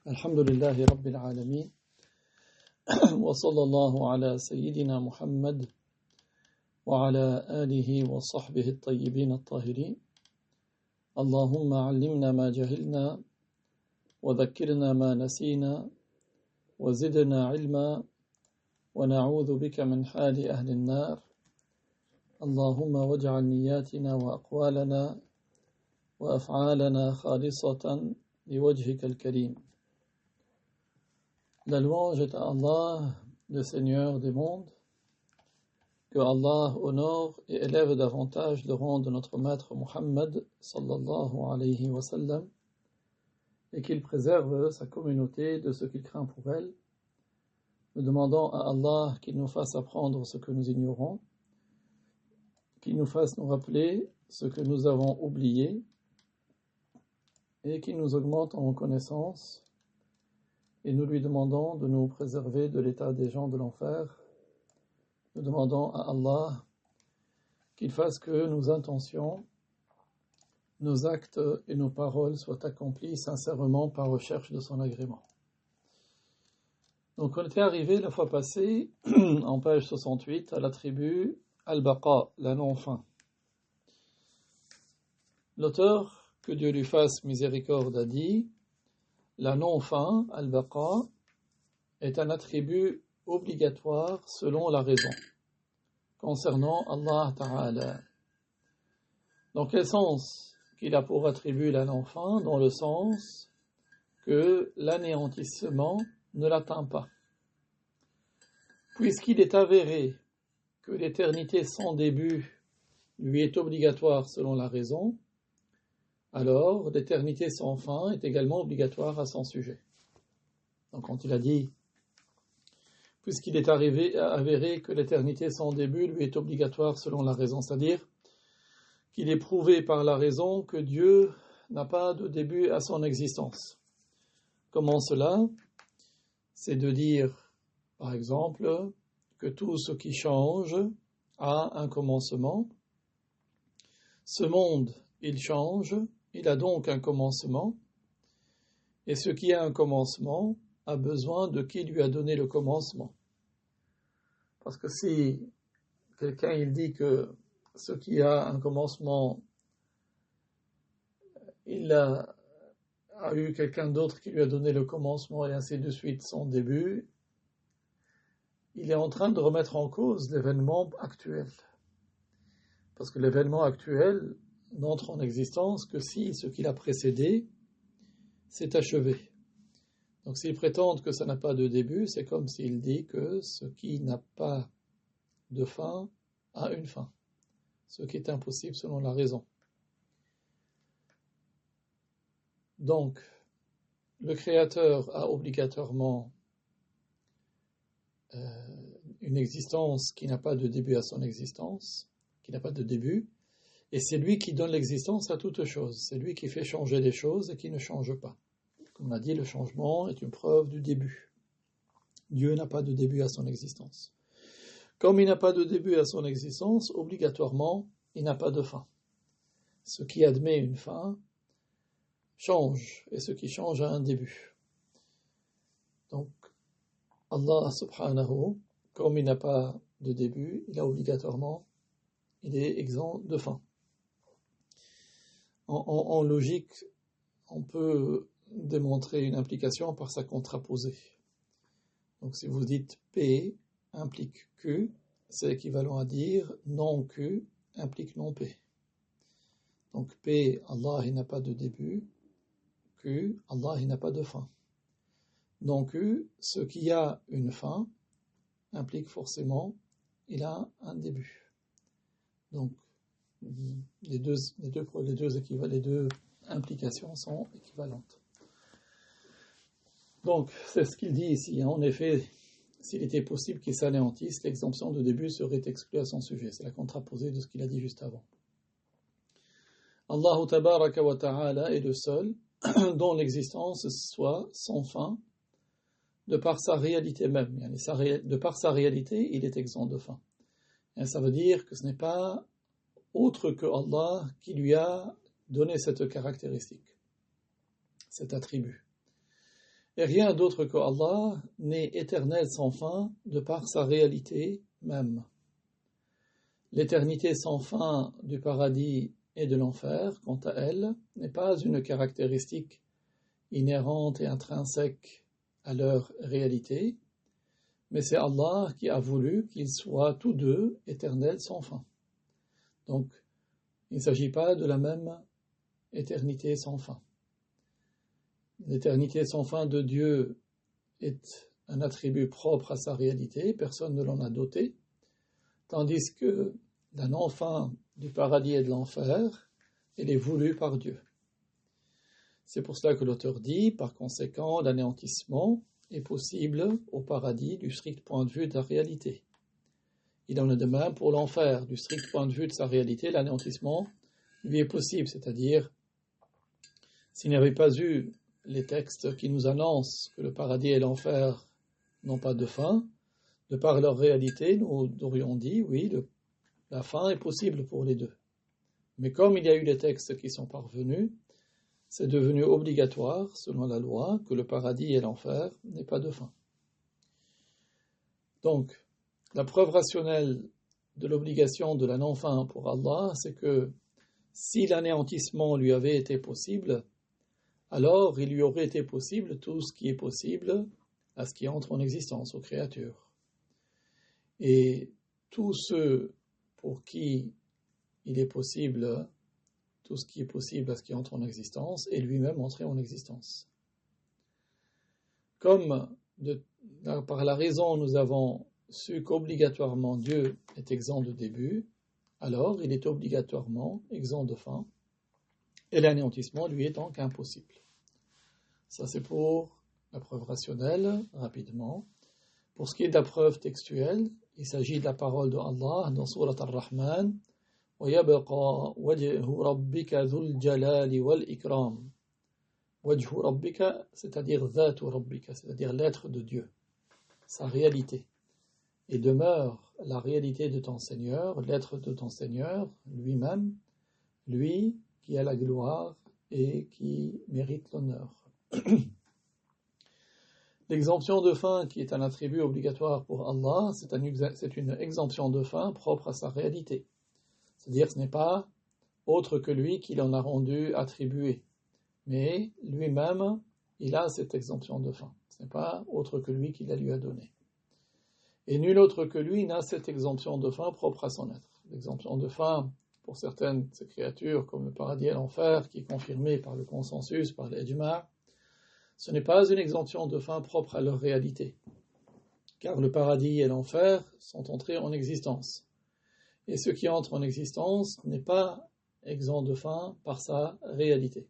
الحمد لله رب العالمين وصلى الله على سيدنا محمد وعلى آله وصحبه الطيبين الطاهرين اللهم علمنا ما جهلنا وذكرنا ما نسينا وزدنا علما ونعوذ بك من حال أهل النار اللهم واجعل نياتنا وأقوالنا وأفعالنا خالصة لوجهك الكريم. La louange est à Allah, le Seigneur des mondes, que Allah honore et élève davantage le rang de notre maître Muhammad sallallahu alayhi wa sallam et qu'il préserve sa communauté de ce qu'il craint pour elle. Nous demandons à Allah qu'il nous fasse apprendre ce que nous ignorons, qu'il nous fasse nous rappeler ce que nous avons oublié et qu'il nous augmente en connaissance. Et nous lui demandons de nous préserver de l'état des gens de l'enfer. Nous demandons à Allah qu'il fasse que nos intentions, nos actes et nos paroles soient accomplis sincèrement par recherche de son agrément. Donc on était arrivé la fois passée, en page 68, à l'attribut Al-Baqa, la non-fin. L'auteur, que Dieu lui fasse miséricorde, a dit: la non-fin, al-baqa, est un attribut obligatoire selon la raison, concernant Allah Ta'ala. Dans quel sens qu'il a pour attribut la non-fin? Dans le sens que l'anéantissement ne l'atteint pas. Puisqu'il est avéré que l'éternité sans début lui est obligatoire selon la raison, alors l'éternité sans fin est également obligatoire à son sujet. Donc quand il a dit, puisqu'il est avéré que l'éternité sans début lui est obligatoire selon la raison, c'est-à-dire qu'il est prouvé par la raison que Dieu n'a pas de début à son existence. Comment cela? C'est de dire, par exemple, que tout ce qui change a un commencement. Ce monde, il change. Il a donc un commencement, et ce qui a un commencement a besoin de qui lui a donné le commencement. Parce que si quelqu'un il dit que ce qui a un commencement, il a eu quelqu'un d'autre qui lui a donné le commencement et ainsi de suite son début, il est en train de remettre en cause l'événement actuel. Parce que l'événement actuel n'entre en existence que si ce qui l'a précédé s'est achevé. Donc s'ils prétendent que ça n'a pas de début, c'est comme s'il dit que ce qui n'a pas de fin a une fin, ce qui est impossible selon la raison. Donc, le Créateur a obligatoirement une existence qui n'a pas de début à son existence, qui n'a pas de début, et c'est lui qui donne l'existence à toute chose. C'est lui qui fait changer les choses et qui ne change pas. Comme on a dit, le changement est une preuve du début. Dieu n'a pas de début à son existence. Comme il n'a pas de début à son existence, obligatoirement, il n'a pas de fin. Ce qui admet une fin change, et ce qui change a un début. Donc, Allah subhanahu, comme il n'a pas de début, il est exempt de fin. En logique, on peut démontrer une implication par sa contraposée. Donc si vous dites P implique Q, c'est équivalent à dire non Q implique non P. Donc P, Allah il n'a pas de début, Q, Allah il n'a pas de fin. Non Q, ce qui a une fin, implique forcément il a un début. Donc les deux implications sont équivalentes. Donc, c'est ce qu'il dit ici. En effet, s'il était possible qu'il s'anéantisse, l'exemption de début serait exclue à son sujet. C'est la contraposée de ce qu'il a dit juste avant. Allah tabaraka wa ta'ala est le seul dont l'existence soit sans fin, de par sa réalité même. De par sa réalité, il est exempt de fin. Et ça veut dire que ce n'est pas autre que Allah qui lui a donné cette caractéristique, cet attribut. Et rien d'autre que Allah n'est éternel sans fin de par sa réalité même. L'éternité sans fin du paradis et de l'enfer, quant à elle, n'est pas une caractéristique inhérente et intrinsèque à leur réalité, mais c'est Allah qui a voulu qu'ils soient tous deux éternels sans fin. Donc, il ne s'agit pas de la même éternité sans fin. L'éternité sans fin de Dieu est un attribut propre à sa réalité, personne ne l'en a doté, tandis que la non-fin du paradis et de l'enfer, elle est voulue par Dieu. C'est pour cela que l'auteur dit, par conséquent, l'anéantissement est possible au paradis du strict point de vue de la réalité. Il en est de même pour l'enfer, du strict point de vue de sa réalité, l'anéantissement lui est possible, c'est-à-dire, s'il n'y avait pas eu les textes qui nous annoncent que le paradis et l'enfer n'ont pas de fin, de par leur réalité, nous aurions dit, oui, la fin est possible pour les deux. Mais comme il y a eu les textes qui sont parvenus, c'est devenu obligatoire, selon la loi, que le paradis et l'enfer n'aient pas de fin. Donc, la preuve rationnelle de l'obligation de la non-fin pour Allah, c'est que si l'anéantissement lui avait été possible, alors il lui aurait été possible tout ce qui est possible à ce qui entre en existence, aux créatures. Et tous ceux pour qui il est possible, tout ce qui est possible à ce qui entre en existence, est lui-même entré en existence. Comme par la raison nous avons su qu'obligatoirement Dieu est exempt de début, alors il est obligatoirement exempt de fin, et l'anéantissement lui est donc impossible. Ça c'est pour la preuve rationnelle, rapidement. Pour ce qui est de la preuve textuelle, il s'agit de la parole de Allah dans Surat Ar-Rahman, وَيَبْقَى وَجْهُ رَبِّكَ ذُو الْجَلَالِ وَالْإِكْرَامِ. وَجْهُ رَبِّكَ, c'est-à-dire ذَاتُ رَبِّكَ, c'est-à-dire l'être de Dieu, sa réalité. Et demeure la réalité de ton Seigneur, l'être de ton Seigneur, lui-même, lui qui a la gloire et qui mérite l'honneur. L'exemption de fin, qui est un attribut obligatoire pour Allah, c'est une exemption de fin propre à sa réalité. C'est-à-dire, ce n'est pas autre que lui qui l'en a rendu attribué, mais lui-même, il a cette exemption de fin. Ce n'est pas autre que lui qui la lui a donnée. Et nul autre que lui n'a cette exemption de fin propre à son être. L'exemption de fin, pour certaines de ces créatures, comme le paradis et l'enfer, qui est confirmée par le consensus, par l'ijma', ce n'est pas une exemption de fin propre à leur réalité, car le paradis et l'enfer sont entrés en existence. Et ce qui entre en existence n'est pas exempt de fin par sa réalité.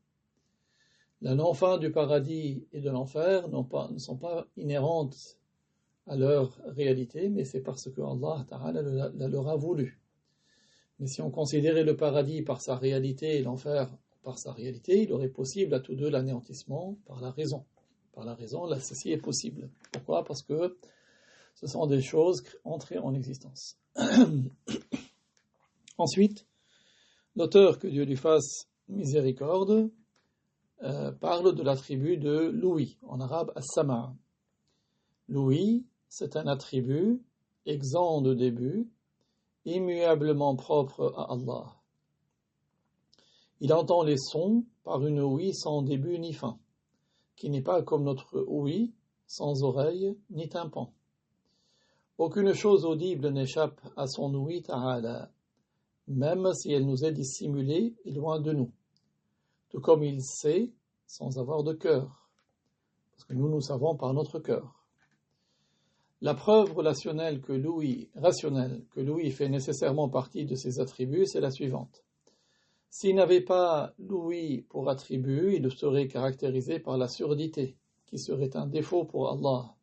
La non-fin du paradis et de l'enfer ne sont pas inhérentes à leur réalité, mais c'est parce que Allah Ta'ala leur a voulu. Mais si on considérait le paradis par sa réalité et l'enfer par sa réalité, il aurait possible à tous deux l'anéantissement par la raison. Par la raison, là, ceci est possible. Pourquoi ? Parce que ce sont des choses entrées en existence. Ensuite, l'auteur, que Dieu lui fasse miséricorde, parle de l'attribut de l'ouïe, en arabe as-sama'. L'ouïe, c'est un attribut exempt de début, immuablement propre à Allah. Il entend les sons par une ouïe sans début ni fin, qui n'est pas comme notre ouïe, sans oreille ni tympan. Aucune chose audible n'échappe à son ouïe ta'ala, même si elle nous est dissimulée et loin de nous, tout comme il sait sans avoir de cœur, parce que nous savons par notre cœur. La preuve rationnelle que l'ouïe fait nécessairement partie de ses attributs, c'est la suivante. S'il n'avait pas l'ouïe pour attribut, il serait caractérisé par la surdité, qui serait un défaut pour Allah.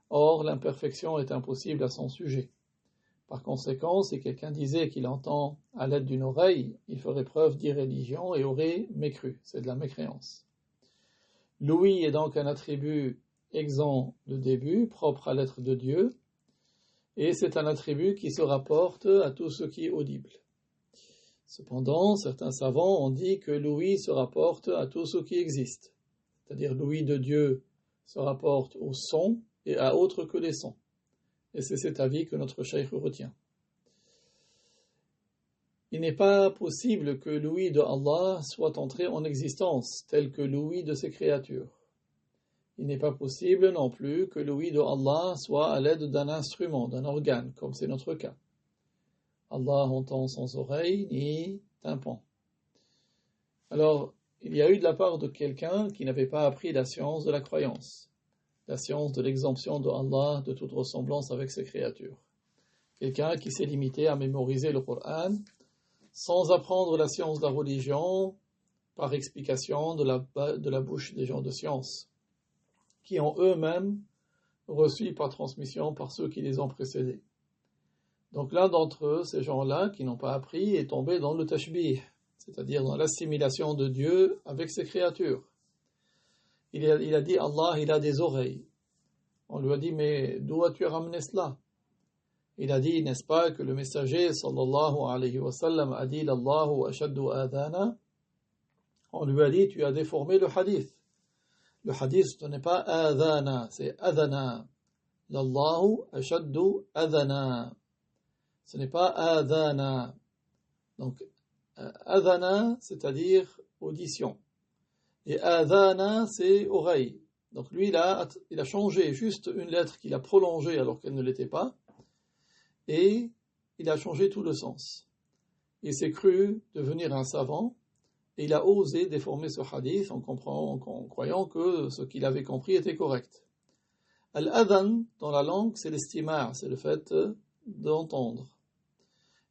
Or, l'imperfection est impossible à son sujet. Par conséquent, si quelqu'un disait qu'il entend à l'aide d'une oreille, il ferait preuve d'irréligion et aurait mécru. C'est de la mécréance. L'ouïe est donc un attribut exempt de début, propre à l'être de Dieu, et c'est un attribut qui se rapporte à tout ce qui est audible. Cependant, certains savants ont dit que l'ouïe se rapporte à tout ce qui existe, c'est-à-dire l'ouïe de Dieu se rapporte au son et à autre que les sons. Et c'est cet avis que notre cheikh retient. Il n'est pas possible que l'ouïe de Allah soit entré en existence, tel que l'ouïe de ses créatures. Il n'est pas possible non plus que l'ouïe de Allah soit à l'aide d'un instrument, d'un organe, comme c'est notre cas. Allah entend sans oreille ni tympan. Alors, il y a eu de la part de quelqu'un qui n'avait pas appris la science de la croyance, la science de l'exemption de Allah de toute ressemblance avec ses créatures. Quelqu'un qui s'est limité à mémoriser le Coran, sans apprendre la science de la religion par explication de la bouche des gens de science, qui ont eux-mêmes reçu par transmission par ceux qui les ont précédés. Donc l'un d'entre eux, ces gens-là qui n'ont pas appris, est tombé dans le tashbih, c'est-à-dire dans l'assimilation de Dieu avec ses créatures. Il a dit Allah, il a des oreilles. On lui a dit, mais d'où as-tu ramené cela? Il a dit, n'est-ce pas, que le messager sallallahu alayhi wa sallam a dit l'Allahu ashaddu adhana. On lui a dit, tu as déformé le hadith. Le hadith, ce n'est pas adhana, c'est adhana. L'Allahu ashaddu adhana. Ce n'est pas adhana. Donc, adhana, c'est-à-dire audition. Et adhana, c'est oreille. Donc lui, il a changé juste une lettre qu'il a prolongée alors qu'elle ne l'était pas. Et il a changé tout le sens. Il s'est cru devenir un savant, et il a osé déformer ce hadith en croyant que ce qu'il avait compris était correct. Al-adhan, dans la langue, c'est l'estimar, c'est le fait d'entendre.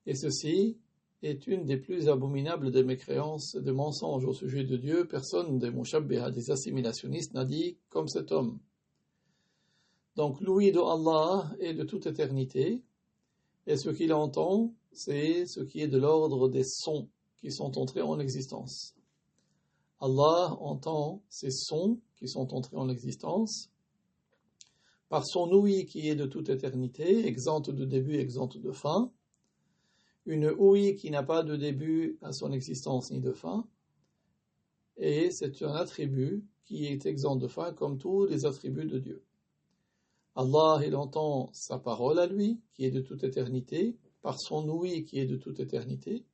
Et ceci est une des plus abominables des mécréances et des mensonges au sujet de Dieu. Personne des mushabbiha, des assimilationnistes, n'a dit comme cet homme. Donc l'ouïe de Allah est de toute éternité, et ce qu'il entend, c'est ce qui est de l'ordre des sons qui sont entrés en existence. Allah entend ces sons qui sont entrés en existence par son ouïe qui est de toute éternité, exempte de début, exempte de fin, une ouïe qui n'a pas de début à son existence ni de fin, et c'est un attribut qui est exempt de fin comme tous les attributs de Dieu. Allah, il entend sa parole à lui, qui est de toute éternité, par son ouïe qui est de toute éternité,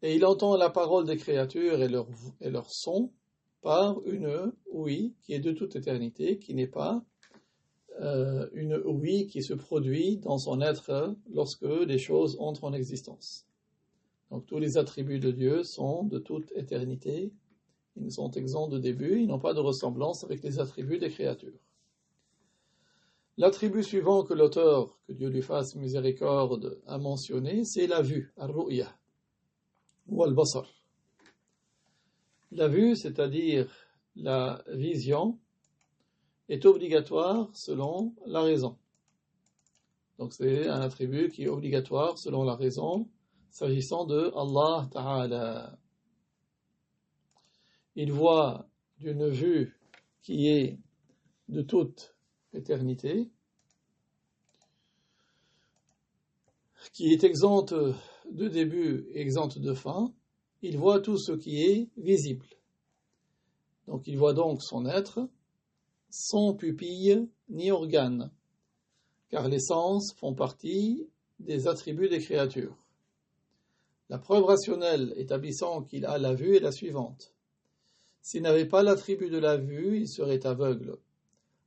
et il entend la parole des créatures et leur son par une ouïe qui est de toute éternité, qui n'est pas une ouïe qui se produit dans son être lorsque les choses entrent en existence. Donc tous les attributs de Dieu sont de toute éternité, ils sont exempts de début, ils n'ont pas de ressemblance avec les attributs des créatures. L'attribut suivant que l'auteur, que Dieu lui fasse miséricorde, a mentionné, c'est la vue, al-ru'ya, ou al-basar. La vue, c'est-à-dire la vision, est obligatoire selon la raison. Donc c'est un attribut qui est obligatoire selon la raison, s'agissant de Allah Ta'ala. Il voit d'une vue qui est de toute éternité, qui est exempte de début et exempte de fin. Il voit tout ce qui est visible. Donc il voit donc son être sans pupille ni organe, car les sens font partie des attributs des créatures. La preuve rationnelle établissant qu'il a la vue est la suivante. S'il n'avait pas l'attribut de la vue, il serait aveugle.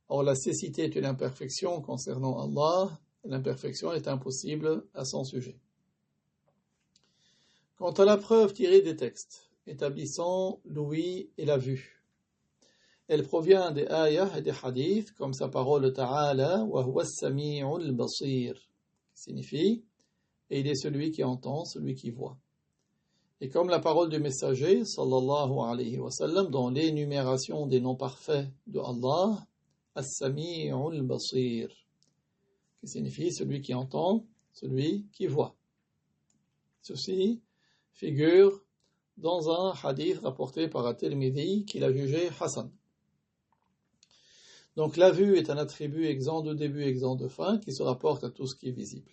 Or, la cécité est une imperfection concernant Allah, l'imperfection est impossible à son sujet. Quant à la preuve tirée des textes, établissant l'ouïe et la vue, elle provient des ayahs et des hadiths, comme sa parole Ta'ala, wa huwa as-sami'ul basir, qui signifie, et il est celui qui entend, celui qui voit. Et comme la parole du messager, sallallahu alayhi wa sallam, dans l'énumération des noms parfaits de Allah, as-sami'ul basir, qui signifie celui qui entend, celui qui voit. Ceci figure dans un hadith rapporté par At-Tirmidhi qu'il a jugé Hassan. Donc la vue est un attribut exempt de début, exempt de fin, qui se rapporte à tout ce qui est visible.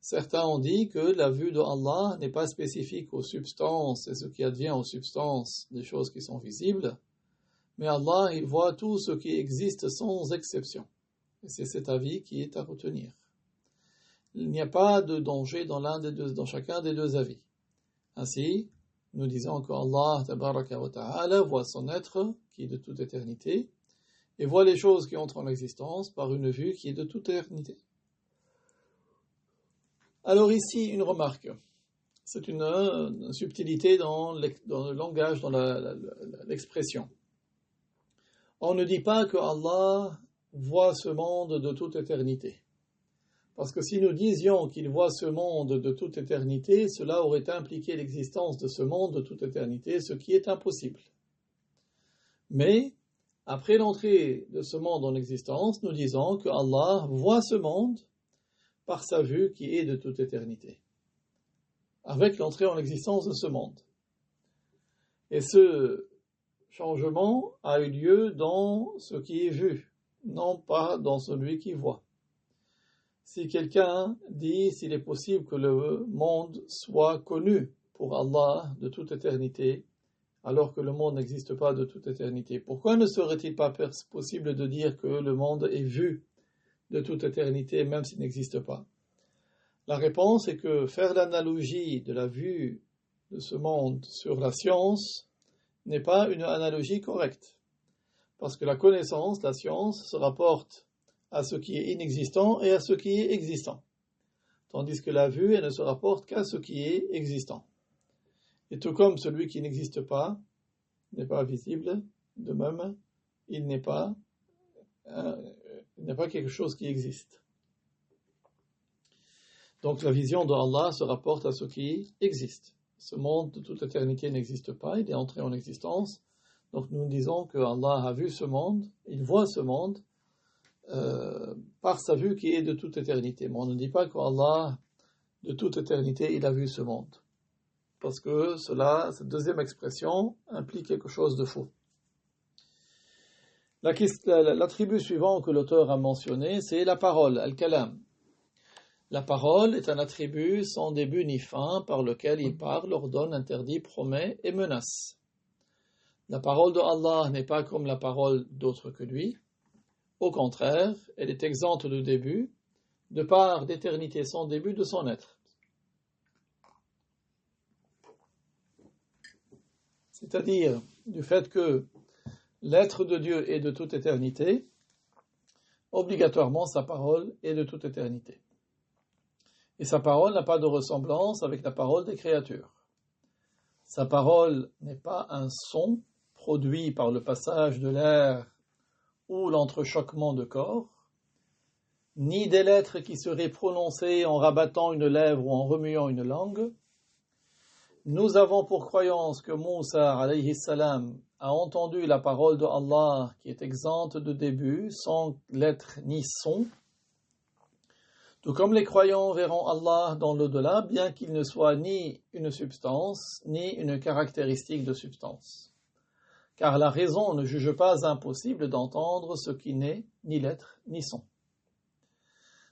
Certains ont dit que la vue de Allah n'est pas spécifique aux substances et ce qui advient aux substances des choses qui sont visibles, Mais Allah, il voit tout ce qui existe sans exception. Et c'est cet avis qui est à retenir. Il n'y a pas de danger dans chacun des deux avis. Ainsi, nous disons qu'Allah tabaraka wa ta'ala voit son être qui est de toute éternité et voit les choses qui entrent en existence par une vue qui est de toute éternité. Alors ici, une remarque. C'est une subtilité dans le langage, dans l'expression. On ne dit pas que Allah voit ce monde de toute éternité. Parce que si nous disions qu'il voit ce monde de toute éternité, cela aurait impliqué l'existence de ce monde de toute éternité, ce qui est impossible. Mais, après l'entrée de ce monde en existence, nous disons que Allah voit ce monde par sa vue qui est de toute éternité, avec l'entrée en existence de ce monde. Et ce changement a eu lieu dans ce qui est vu, non pas dans celui qui voit. Si quelqu'un dit s'il est possible que le monde soit connu pour Allah de toute éternité, alors que le monde n'existe pas de toute éternité, pourquoi ne serait-il pas possible de dire que le monde est vu de toute éternité, même s'il n'existe pas? La réponse est que faire l'analogie de la vue de ce monde sur la science n'est pas une analogie correcte, parce que la connaissance, la science, se rapporte à ce qui est inexistant et à ce qui est existant, tandis que la vue, elle ne se rapporte qu'à ce qui est existant. Et tout comme celui qui n'existe pas n'est pas visible, de même, il n'est pas quelque chose qui existe. Donc la vision de Allah se rapporte à ce qui existe. Ce monde de toute éternité n'existe pas, il est entré en existence. Donc nous disons que Allah a vu ce monde, il voit ce monde par sa vue qui est de toute éternité. Mais on ne dit pas qu'Allah, de toute éternité, il a vu ce monde. Parce que cette deuxième expression implique quelque chose de faux. L'attribut suivant que l'auteur a mentionné, c'est la parole, al-kalam. La parole est un attribut sans début ni fin par lequel il parle, ordonne, interdit, promet et menace. La parole de Allah n'est pas comme la parole d'autres que lui. Au contraire, elle est exempte de début, de par d'éternité sans début de son être. C'est-à-dire du fait que l'être de Dieu est de toute éternité, obligatoirement sa parole est de toute éternité. Et sa parole n'a pas de ressemblance avec la parole des créatures. Sa parole n'est pas un son produit par le passage de l'air ou l'entrechoquement de corps, ni des lettres qui seraient prononcées en rabattant une lèvre ou en remuant une langue. Nous avons pour croyance que Moussa alayhi salam a entendu la parole de Allah qui est exempte de début, sans lettres ni son. Tout comme les croyants verront Allah dans l'au-delà, bien qu'il ne soit ni une substance, ni une caractéristique de substance. Car la raison ne juge pas impossible d'entendre ce qui n'est ni lettre ni son.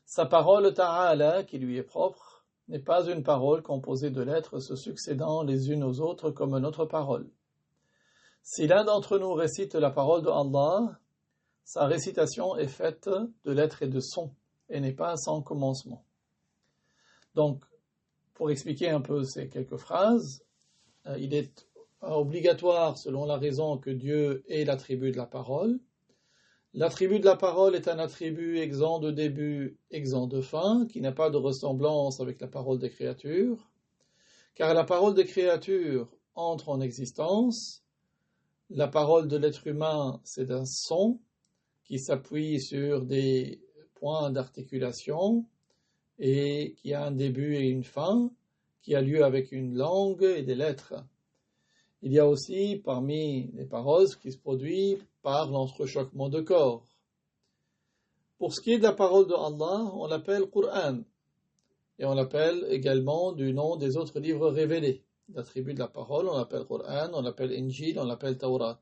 Sa parole Ta'ala, qui lui est propre, n'est pas une parole composée de lettres se succédant les unes aux autres comme notre parole. Si l'un d'entre nous récite la parole de Allah, sa récitation est faite de lettres et de sons, et n'est pas sans commencement. Donc, pour expliquer un peu ces quelques phrases, il est obligatoire, selon la raison, que Dieu ait l'attribut de la parole. L'attribut de la parole est un attribut exempt de début, exempt de fin, qui n'a pas de ressemblance avec la parole des créatures, car la parole des créatures entre en existence. La parole de l'être humain, c'est un son qui s'appuie sur des points d'articulation et qui a un début et une fin, qui a lieu avec une langue et des lettres. Il y a aussi parmi les paroles ce qui se produit par l'entrechoquement de corps. Pour ce qui est de la parole de Allah, on l'appelle Qur'an et on l'appelle également du nom des autres livres révélés. L'attribut de la parole, on l'appelle Qur'an, on l'appelle Injil, on l'appelle Taurat.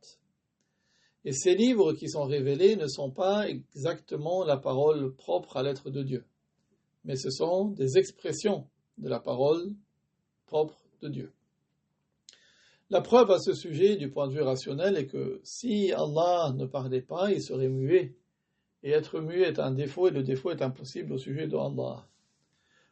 Et ces livres qui sont révélés ne sont pas exactement la parole propre à l'être de Dieu, mais ce sont des expressions de la parole propre de Dieu. La preuve à ce sujet, du point de vue rationnel, est que si Allah ne parlait pas, il serait muet. Et être muet est un défaut, et le défaut est impossible au sujet de Allah.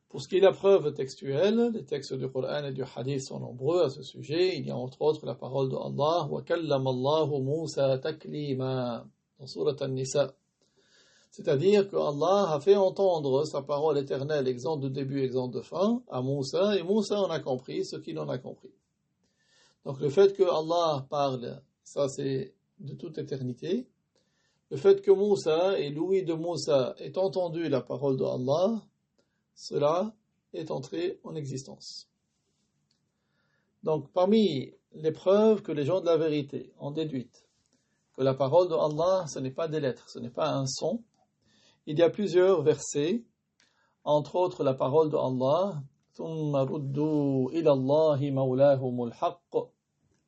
Pour ce qui est de la preuve textuelle, les textes du Coran et du Hadith sont nombreux à ce sujet. Il y a entre autres la parole de Allah, وَكَلَّمَ اللَّهُ مُوسَى تَكْلِيمًا, dans Surat An-Nisa. C'est-à-dire que Allah a fait entendre sa parole éternelle, exemple de début, exemple de fin, à Moussa, et Moussa en a compris ce qu'il en a compris. Donc le fait que Allah parle, ça c'est de toute éternité. Le fait que Moussa et l'ouïe de Moussa aient entendu la parole de Allah, cela est entré en existence. Donc parmi les preuves que les gens de la vérité ont déduites, que la parole de Allah, ce n'est pas des lettres, ce n'est pas un son, il y a plusieurs versets, entre autres la parole de Allah, ثُمَّ رُدُّوا إِلَى اللَّهِ مَوْلَاهُمُ الْحَقِّ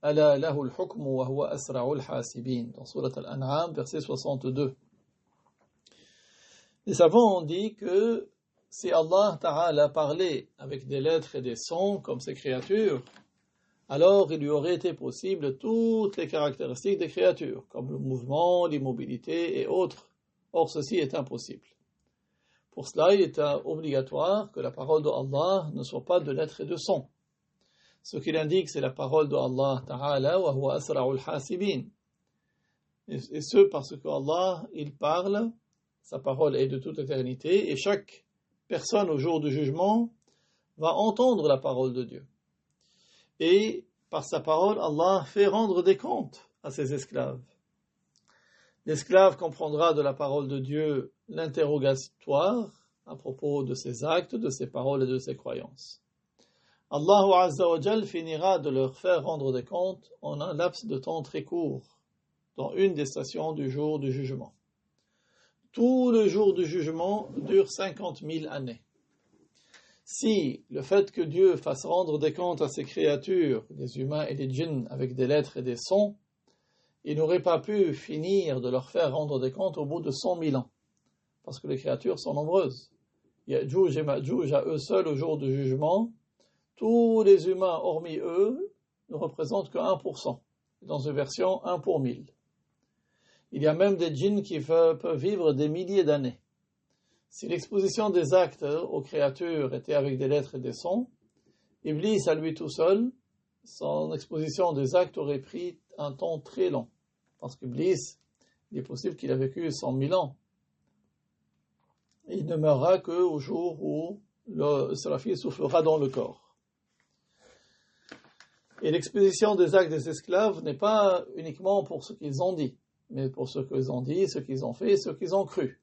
أَلَا لَهُ الْحُكْمُ وَهُوَ أَسْرَعُ الْحَاسِبِينَ, dans Surat Al-An'am, verset 62. Les savants ont dit que si Allah Ta'ala parlait avec des lettres et des sons comme ses créatures, alors il lui aurait été possible toutes les caractéristiques des créatures, comme le mouvement, l'immobilité et autres. Or, ceci est impossible. Pour cela, il est obligatoire que la parole de Allah ne soit pas de lettres et de sons. Ce qu'il indique, c'est la parole de Allah Ta'ala, wa huwa asra'ul hasibin. Et ce, parce que Allah, il parle, sa parole est de toute éternité, et chaque personne au jour du jugement va entendre la parole de Dieu. Et par sa parole, Allah fait rendre des comptes à ses esclaves. L'esclave comprendra de la parole de Dieu l'interrogatoire à propos de ses actes, de ses paroles et de ses croyances. Allah Azza wa Jal finira de leur faire rendre des comptes en un laps de temps très court, dans une des stations du jour du jugement. Tout le jour du jugement dure 50 000 années. Si le fait que Dieu fasse rendre des comptes à ses créatures, les humains et les djinns, avec des lettres et des sons, il n'aurait pas pu finir de leur faire rendre des comptes au bout de 100 000 ans, parce que les créatures sont nombreuses. Ya'juj et Ma'juj à eux seuls au jour du jugement, tous les humains hormis eux ne représentent que 1%, dans une version 1 pour 1000. Il y a même des djinns qui peuvent vivre des milliers d'années. Si l'exposition des actes aux créatures était avec des lettres et des sons, Iblis à lui tout seul, son exposition des actes aurait pris un temps très long. Parce qu'Iblis, il est possible qu'il a vécu 100 000 ans. Il ne meurra qu'au jour où le Séraphi soufflera dans le corps. Et l'exposition des actes des esclaves n'est pas uniquement pour ce qu'ils ont dit, mais pour ce qu'ils ont dit, ce qu'ils ont fait, ce qu'ils ont cru.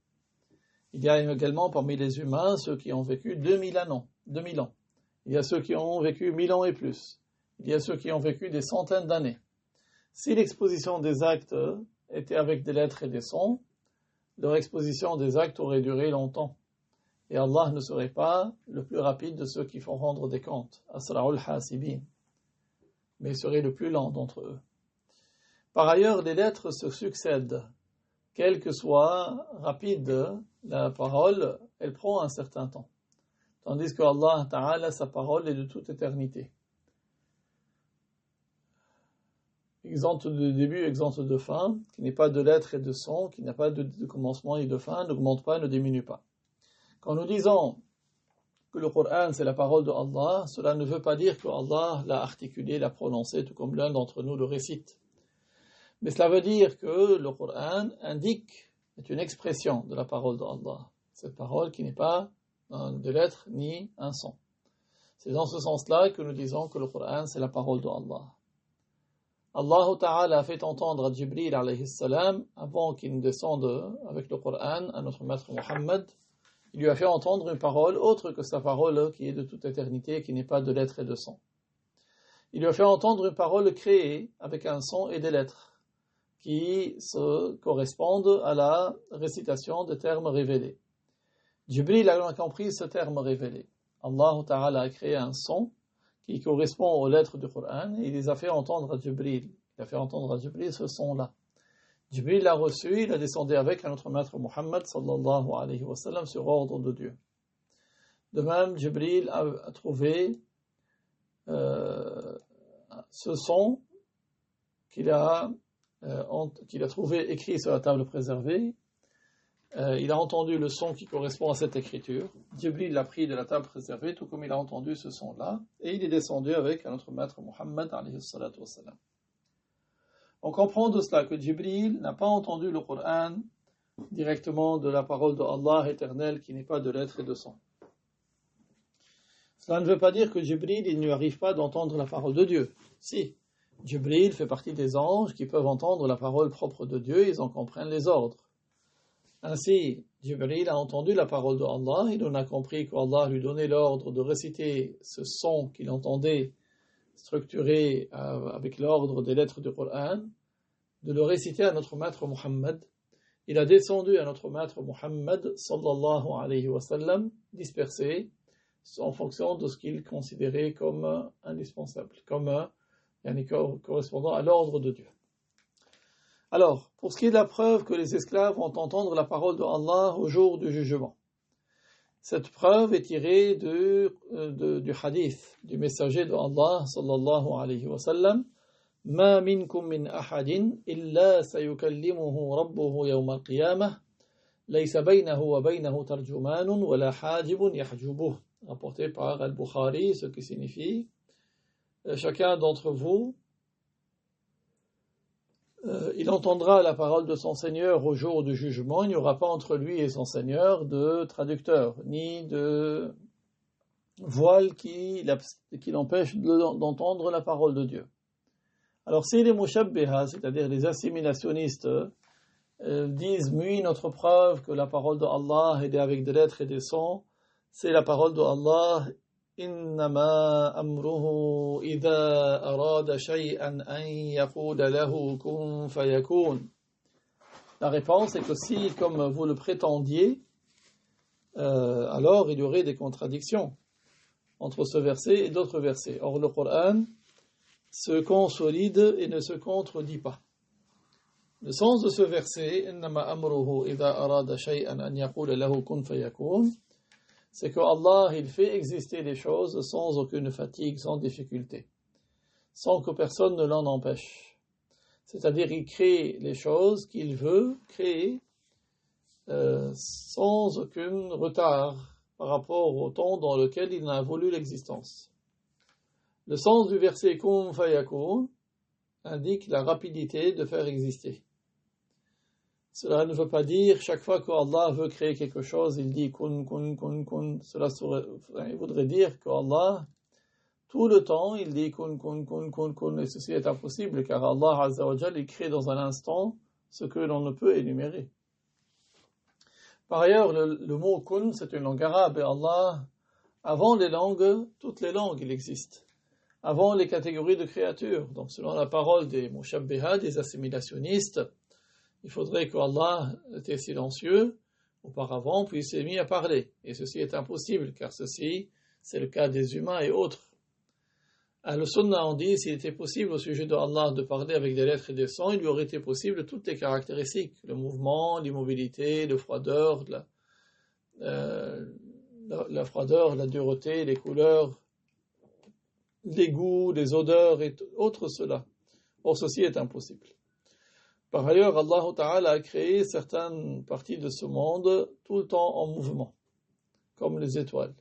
Il y a également parmi les humains ceux qui ont vécu 2000 ans. Il y a ceux qui ont vécu 1000 ans et plus. Il y a ceux qui ont vécu des centaines d'années. Si l'exposition des actes était avec des lettres et des sons, leur exposition des actes aurait duré longtemps. Et Allah ne serait pas le plus rapide de ceux qui font rendre des comptes, Asra'ul Hasibin, mais serait le plus lent d'entre eux. Par ailleurs, les lettres se succèdent. Quelle que soit rapide la parole, elle prend un certain temps. Tandis que Allah Ta'ala, sa parole est de toute éternité. Exemple de début, exemple de fin, qui n'est pas de lettres et de sons, qui n'a pas de commencement et de fin, n'augmente pas, ne diminue pas. Quand nous disons que le Coran c'est la parole de Allah, cela ne veut pas dire que Allah l'a articulé, l'a prononcé, tout comme l'un d'entre nous le récite. Mais cela veut dire que le Coran est une expression de la parole de Allah. Cette parole qui n'est pas des lettres ni un son. C'est dans ce sens-là que nous disons que le Coran c'est la parole de Allah. Allah Ta'ala a fait entendre à Jibril alayhi salam, avant qu'il ne descende avec le Coran à notre maître Muhammad, il lui a fait entendre une parole autre que sa parole qui est de toute éternité, qui n'est pas de lettres et de sons. Il lui a fait entendre une parole créée avec un son et des lettres, qui se correspondent à la récitation des termes révélés. Jibril a compris ce terme révélé. Allah Ta'ala a créé un son qui correspond aux lettres du Coran et il les a fait entendre à Jibril. Il a fait entendre à Jibril ce son-là. Jibril l'a reçu, il a descendu avec à notre maître Muhammad sallallahu alayhi wa sallam sur ordre de Dieu. De même, Jibril a trouvé ce son qu'il a trouvé écrit sur la table préservée, il a entendu le son qui correspond à cette écriture. Jibril l'a pris de la table préservée, tout comme il a entendu ce son-là, et il est descendu avec notre maître Muhammad alayhi salatu wassalam. On comprend de cela que Jibril n'a pas entendu le Coran directement de la parole de Allah éternel qui n'est pas de lettres et de son. Cela ne veut pas dire que Jibril, il ne lui arrive pas d'entendre la parole de Dieu. Si, Jibril fait partie des anges qui peuvent entendre la parole propre de Dieu, ils en comprennent les ordres. Ainsi, Jibril a entendu la parole de Allah, il en a compris qu'Allah lui donnait l'ordre de réciter ce son qu'il entendait structuré avec l'ordre des lettres du Coran, de le réciter à notre maître Muhammad. Il a descendu à notre maître Muhammad sallallahu alayhi wa sallam, dispersé en fonction de ce qu'il considérait comme indispensable, comme correspondant à l'ordre de Dieu. Alors, pour ce qui est de la preuve que les esclaves vont entendre la parole de Allah au jour du jugement, cette preuve est tirée du hadith du messager de Allah sallallahu alayhi wa sallam: Ma minkum min ahadin illa sayukallimuhu rabbuhu yawm al-qiyamah laysa baynahu wa baynahu tarjumanun wa la hajibun yahjubuh, rapporté par Al-Bukhari, ce qui signifie chacun d'entre vous il entendra la parole de son Seigneur au jour du jugement. Il n'y aura pas entre lui et son Seigneur de traducteur, ni de voile qui l'empêche d'entendre la parole de Dieu. Alors si les mushabbiha, c'est-à-dire les assimilationnistes, disent « Oui, notre preuve que la parole de Allah est avec des lettres et des sons, c'est la parole de Allah. إنما أمره إذا أراد شيئا أن يقول له كن فيكون » La réponse est que si, comme vous le prétendiez, alors il y aurait des contradictions entre ce verset et d'autres versets. Or, le Coran se consolide et ne se contredit pas. Le sens de ce verset, إنما أمره إذا أراد شيئا أن يقول له كن فيكون, c'est que Allah, il fait exister les choses sans aucune fatigue, sans difficulté, sans que personne ne l'en empêche. C'est-à-dire, il crée les choses qu'il veut créer sans aucun retard par rapport au temps dans lequel il a voulu l'existence. Le sens du verset Kun fayakun indique la rapidité de faire exister. Cela ne veut pas dire chaque fois qu'Allah veut créer quelque chose, il dit kun, kun, kun, kun. Cela voudrait dire qu'Allah, tout le temps, il dit kun, kun, kun, kun, kun. Et ceci est impossible car Allah Azza wa Jal, il crée dans un instant ce que l'on ne peut énumérer. Par ailleurs, le mot kun, c'est une langue arabe et Allah, avant les langues, toutes les langues, il existe. Avant les catégories de créatures. Donc selon la parole des mushabbiha, des assimilationnistes, il faudrait qu'Allah était silencieux auparavant, puis il s'est mis à parler. Et ceci est impossible, car ceci, c'est le cas des humains et autres. À le Sunnah, on dit, s'il était possible au sujet de Allah de parler avec des lettres et des sons, il lui aurait été possible toutes les caractéristiques, le mouvement, l'immobilité, la froideur, la dureté, les couleurs, les goûts, les odeurs et autres cela. Or, ceci est impossible. Par ailleurs, Allah Ta'ala a créé certaines parties de ce monde tout le temps en mouvement, comme les étoiles.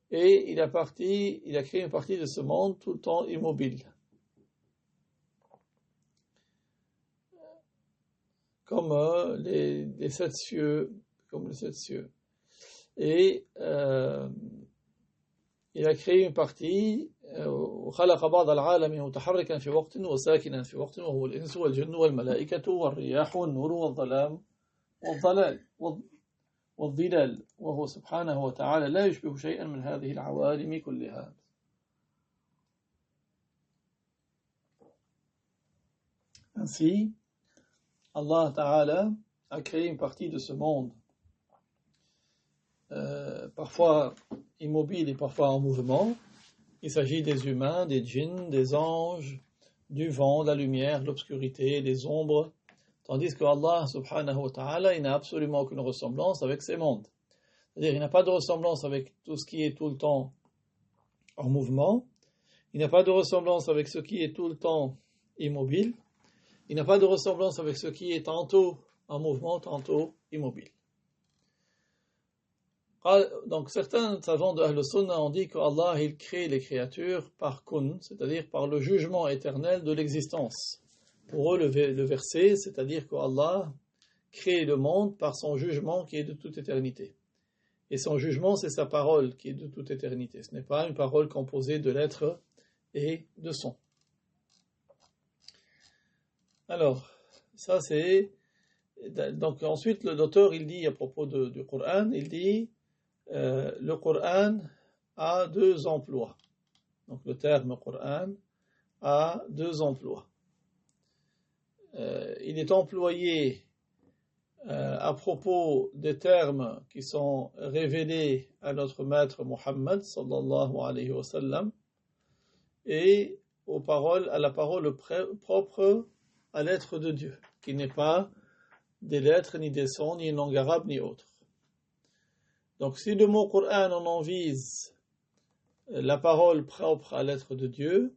Et il a créé une partie de ce monde tout le temps immobile, comme les sept cieux, Et il a créé une partie وخلق بعض العالم متحركا في وقت وساكنا في وقت وهو الإنس والجن والملائكة والرياح والنور والظلام والظلال وهو سبحانه وتعالى لا يشبه شيئا من هذه العوالم كلها. Ainsi, Allah Ta'ala a créé une partie de ce monde, parfois immobile et parfois en mouvement. Il s'agit des humains, des djinns, des anges, du vent, de la lumière, l'obscurité, des ombres, tandis que Allah subhanahu wa ta'ala, il n'a absolument aucune ressemblance avec ces mondes. C'est-à-dire, il n'a pas de ressemblance avec tout ce qui est tout le temps en mouvement, Il n'a pas de ressemblance avec ce qui est tout le temps immobile. Il n'a pas de ressemblance avec ce qui est tantôt en mouvement, tantôt immobile. Donc certains savants de Ahl-Sunnah ont dit qu'Allah il crée les créatures par kun, c'est-à-dire par le jugement éternel de l'existence. Pour eux, le verset, c'est-à-dire qu'Allah crée le monde par son jugement qui est de toute éternité. Et son jugement, c'est sa parole qui est de toute éternité. Ce n'est pas une parole composée de lettres et de sons. Alors, ça c'est... Donc ensuite, l'auteur, il dit à propos du Coran, il dit le Coran a deux emplois. Donc le terme Coran a deux emplois. Il est employé à propos des termes qui sont révélés à notre maître Muhammad sallallahu alayhi wa sallam et à la parole propre à l'être de Dieu, qui n'est pas des lettres, ni des sons, ni une langue arabe, ni autre. Donc si le mot Coran on en vise la parole propre à l'être de Dieu,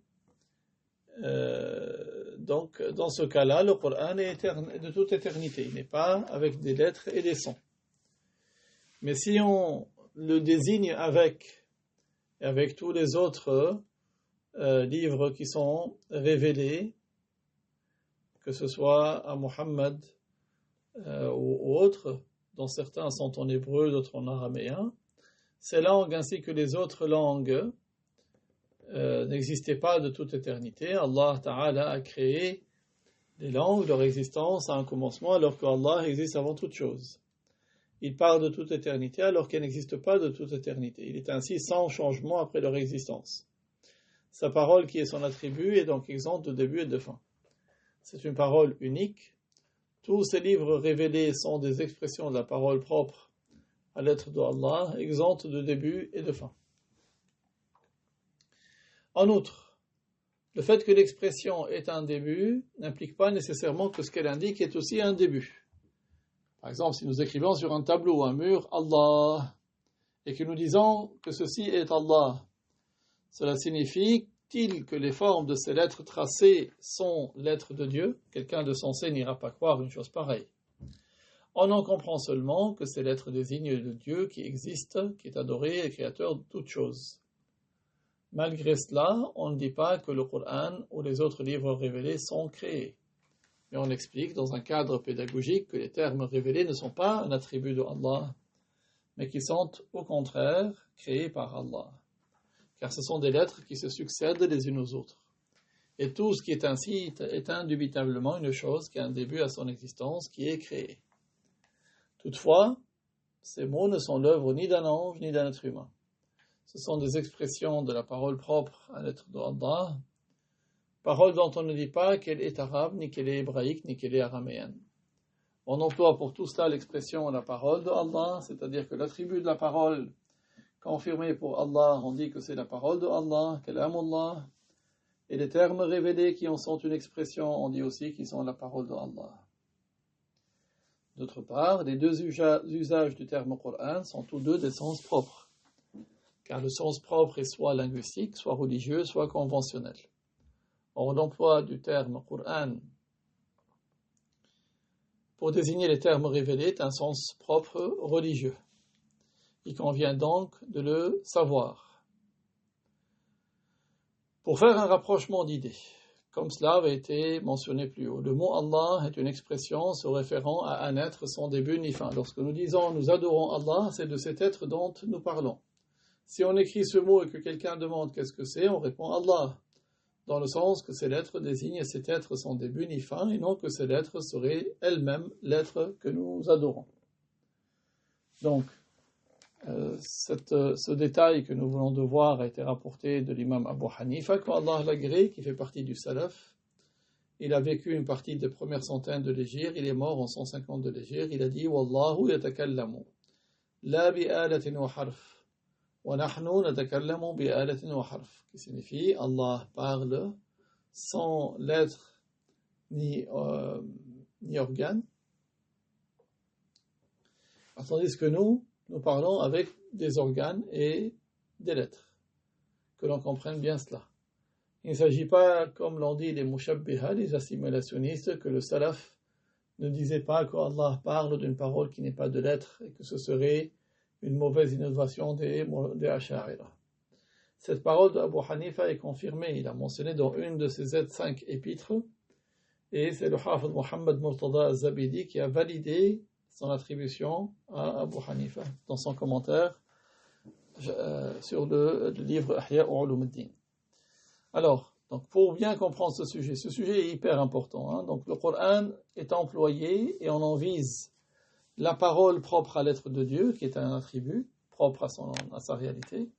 donc dans ce cas-là, le Coran est de toute éternité, il n'est pas avec des lettres et des sons. Mais si on le désigne avec tous les autres livres qui sont révélés, que ce soit à Muhammad ou autres, dont certains sont en hébreu, d'autres en araméen, ces langues ainsi que les autres langues n'existaient pas de toute éternité. Allah Ta'ala a créé les langues, leur existence à un commencement, alors qu'Allah existe avant toute chose. Il parle de toute éternité alors qu'elle n'existe pas de toute éternité. Il est ainsi sans changement après leur existence. Sa parole qui est son attribut est donc exempte de début et de fin. C'est une parole unique. Tous ces livres révélés sont des expressions de la parole propre à l'être d'Allah, exemptes de début et de fin. En outre, le fait que l'expression est un début n'implique pas nécessairement que ce qu'elle indique est aussi un début. Par exemple, si nous écrivons sur un tableau ou un mur Allah et que nous disons que ceci est Allah, cela signifie-t-il que les formes de ces lettres tracées sont lettres de Dieu? Quelqu'un de sensé n'ira pas croire une chose pareille. On en comprend seulement que ces lettres désignent le Dieu qui existe, qui est adoré et créateur de toutes choses. Malgré cela, on ne dit pas que le Coran ou les autres livres révélés sont créés. Mais on explique dans un cadre pédagogique que les termes révélés ne sont pas un attribut de Allah, mais qui sont au contraire créés par Allah. Car ce sont des lettres qui se succèdent les unes aux autres. Et tout ce qui est ainsi est indubitablement une chose qui a un début à son existence, qui est créée. Toutefois, ces mots ne sont l'œuvre ni d'un ange ni d'un être humain. Ce sont des expressions de la parole propre à l'être d'Allah, parole dont on ne dit pas qu'elle est arabe, ni qu'elle est hébraïque, ni qu'elle est araméenne. On emploie pour tout cela l'expression la parole d'Allah, c'est-à-dire que l'attribut de la parole confirmé pour Allah, on dit que c'est la parole d'Allah, kalamullah, et les termes révélés qui en sont une expression, on dit aussi qu'ils sont la parole d'Allah. D'autre part, les deux usages du terme Coran sont tous deux des sens propres, car le sens propre est soit linguistique, soit religieux, soit conventionnel. Or, l'emploi du terme Coran pour désigner les termes révélés est un sens propre religieux. Il convient donc de le savoir. Pour faire un rapprochement d'idées, comme cela avait été mentionné plus haut, le mot Allah est une expression se référant à un être sans début ni fin. Lorsque nous disons nous adorons Allah, c'est de cet être dont nous parlons. Si on écrit ce mot et que quelqu'un demande qu'est-ce que c'est, on répond Allah, dans le sens que ces lettres désignent cet être sans début ni fin, et non que ces lettres seraient elles-mêmes l'être que nous adorons. Donc, ce détail que nous venons de voir a été rapporté de l'imam Abu Hanifa, qu'Allah l'agrée, qui fait partie du Salaf. Il a vécu une partie des premières centaines de l'Hégire, il est mort en 150 de l'Hégire. Il a dit Wallahu yatakallamu la bi'alatin wa harf wa nahnu natakallamu bi'alatin wa harf, qui signifie Allah parle sans lettres ni organes, tandis que nous parlons avec des organes et des lettres. Que l'on comprenne bien cela. Il ne s'agit pas, comme l'ont dit les mushabbiha, les assimilationnistes, que le salaf ne disait pas qu'Allah parle d'une parole qui n'est pas de l'être et que ce serait une mauvaise innovation des Ash'arira. Cette parole d'Abu Hanifa est confirmée, il a mentionné dans une de ses 5 épîtres, et c'est le Hafid Muhammad Murtada al-Zabidi qui a validé son attribution à Abu Hanifa dans son commentaire sur le livre Ihya Ulumuddin. Alors, donc pour bien comprendre ce sujet est hyper important. Donc le Coran est employé et on en vise la parole propre à l'être de Dieu, qui est un attribut propre à sa réalité.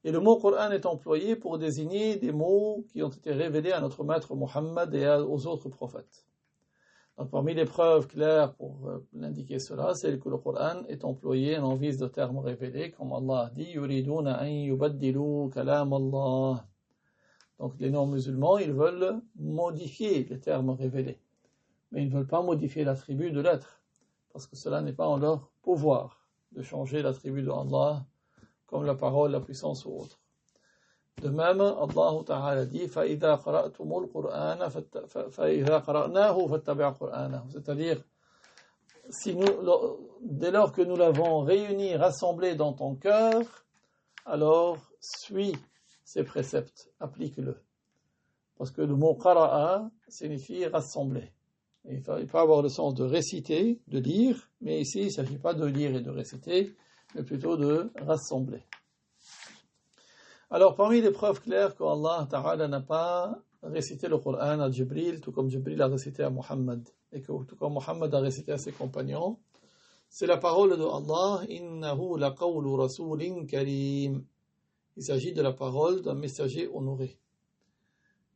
Et le mot Coran est employé pour désigner des mots qui ont été révélés à notre maître Muhammad et aux autres prophètes. Donc parmi les preuves claires pour l'indiquer cela, c'est que le Coran est employé en vise de termes révélés, comme Allah dit, yuriduna an yubaddilu kalam Allah. Donc les non-musulmans, ils veulent modifier les termes révélés, mais ils ne veulent pas modifier l'attribut de l'être, parce que cela n'est pas en leur pouvoir de changer l'attribut de Allah, comme la parole, la puissance ou autre. De même, Allah Ta'ala dit فَإِذَا قَرَأْتُمُ الْقُرْآنَ فَإِذَا قَرَأْنَاهُ فَاتَّبِعْ قُرْآنَهُ. C'est-à-dire, dès lors que nous l'avons réuni, rassemblé dans ton cœur, alors suis ces préceptes, applique-le. Parce que le mot qara'a signifie rassembler. Et il peut avoir le sens de réciter, de lire, mais ici il ne s'agit pas de lire et de réciter, mais plutôt de rassembler. Alors parmi les preuves claires qu'Allah Ta'ala n'a pas récité le Coran à Jibril, tout comme Jibril a récité à Muhammad, et que tout comme Muhammad a récité à ses compagnons, c'est la parole de Allah, innahu laqawlu rasulin karim. Il s'agit de la parole d'un messager honoré.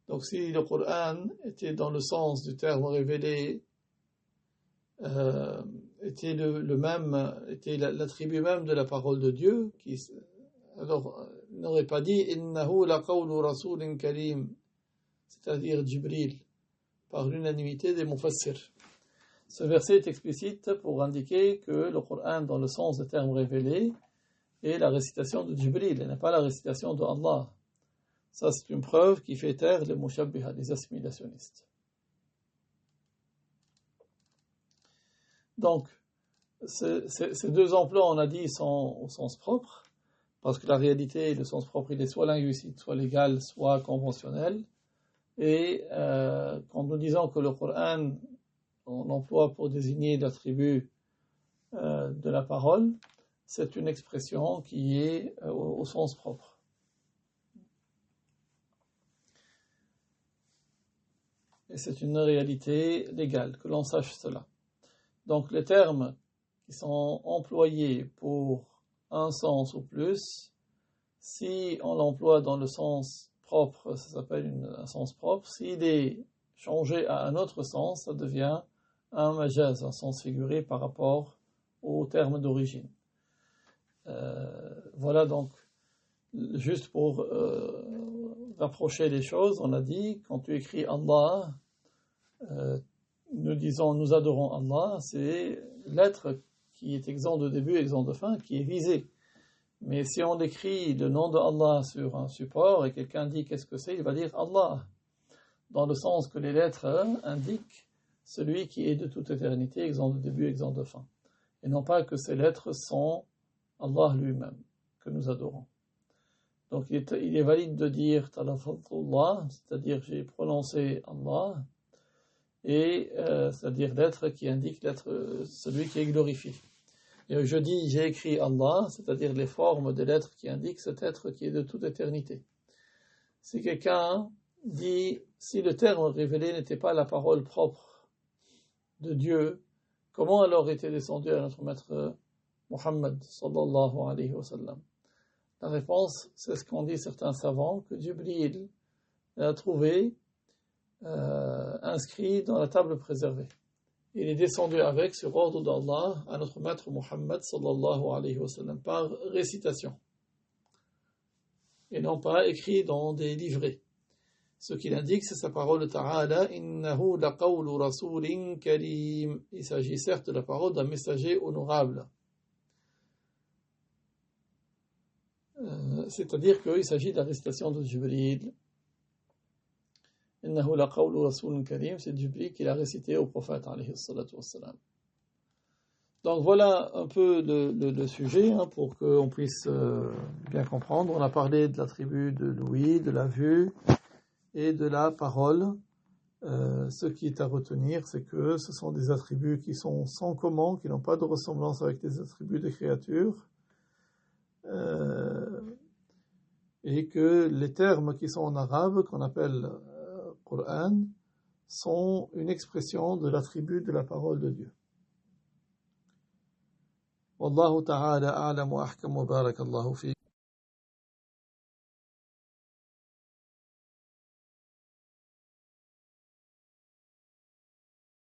Donc si le Coran était dans le sens du terme révélé, était le même, était l'attribut même de la parole de Dieu, alors il n'aurait pas dit innahu laqawlu rasulin karim, c'est-à-dire Jibril, par l'unanimité des mufassirs. Ce verset est explicite pour indiquer que le Coran, dans le sens du terme révélé, est la récitation de Jibril, et n'est pas la récitation de Allah. Ça, c'est une preuve qui fait taire les mushabbiha, les assimilationnistes. Donc, ces deux emplois, on a dit, sont au sens propre, parce que la réalité, le sens propre, il est soit linguistique, soit légal, soit conventionnel. Et quand nous disons que le Coran, on l'emploie pour désigner l'attribut de la parole, c'est une expression qui est au sens propre. Et c'est une réalité légale, que l'on sache cela. Donc les termes qui sont employés pour un sens ou plus, si on l'emploie dans le sens propre, ça s'appelle un sens propre. S'il est changé à un autre sens, ça devient un majaz, un sens figuré par rapport au terme d'origine. Voilà donc, juste pour rapprocher les choses, on a dit, quand tu écris Allah, nous adorons Allah, c'est l'être qui est exempt de début, exempt de fin, qui est visé. Mais si on écrit le nom de Allah sur un support et quelqu'un dit qu'est-ce que c'est, il va dire Allah, dans le sens que les lettres indiquent celui qui est de toute éternité, exempt de début, exempt de fin. Et non pas que ces lettres sont Allah lui-même, que nous adorons. Donc il est valide de dire Talafadullah, c'est-à-dire j'ai prononcé Allah, et c'est-à-dire l'être qui indique celui qui est glorifié. Et je dis j'ai écrit Allah, c'est-à-dire les formes des lettres qui indiquent cet être qui est de toute éternité. Si quelqu'un dit, si le terme révélé n'était pas la parole propre de Dieu, comment alors était descendu à notre maître Muhammad sallallahu alayhi wa sallam? La réponse, c'est ce qu'ont dit certains savants, que Jibril l'a trouvé inscrit dans la table préservée. Il est descendu avec, sur ordre d'Allah, à notre maître Muhammad sallallahu alayhi wa sallam, par récitation, et non pas écrit dans des livrets. Ce qu'il indique, c'est sa parole Ta'ala, innahu laqawlu rasulin karim. Il s'agit certes de la parole d'un messager honorable. C'est-à-dire qu'il s'agit de la récitation de Jibril. Innahu laqawlu rasulun karim, c'est du dupli qu'il a récité au prophète alayhi salatu wassalam. Donc voilà un peu le sujet pour qu'on puisse bien comprendre. On a parlé de l'attribut de l'ouïe, de la vue et de la parole. Ce qui est à retenir, c'est que ce sont des attributs qui sont sans commun, qui n'ont pas de ressemblance avec les attributs des créatures, et que les termes qui sont en arabe, qu'on appelle Qur'an, sont une expression de l'attribut de la parole de Dieu. Wallahu ta'ala a'lam wa ahkam wa barakallahu fi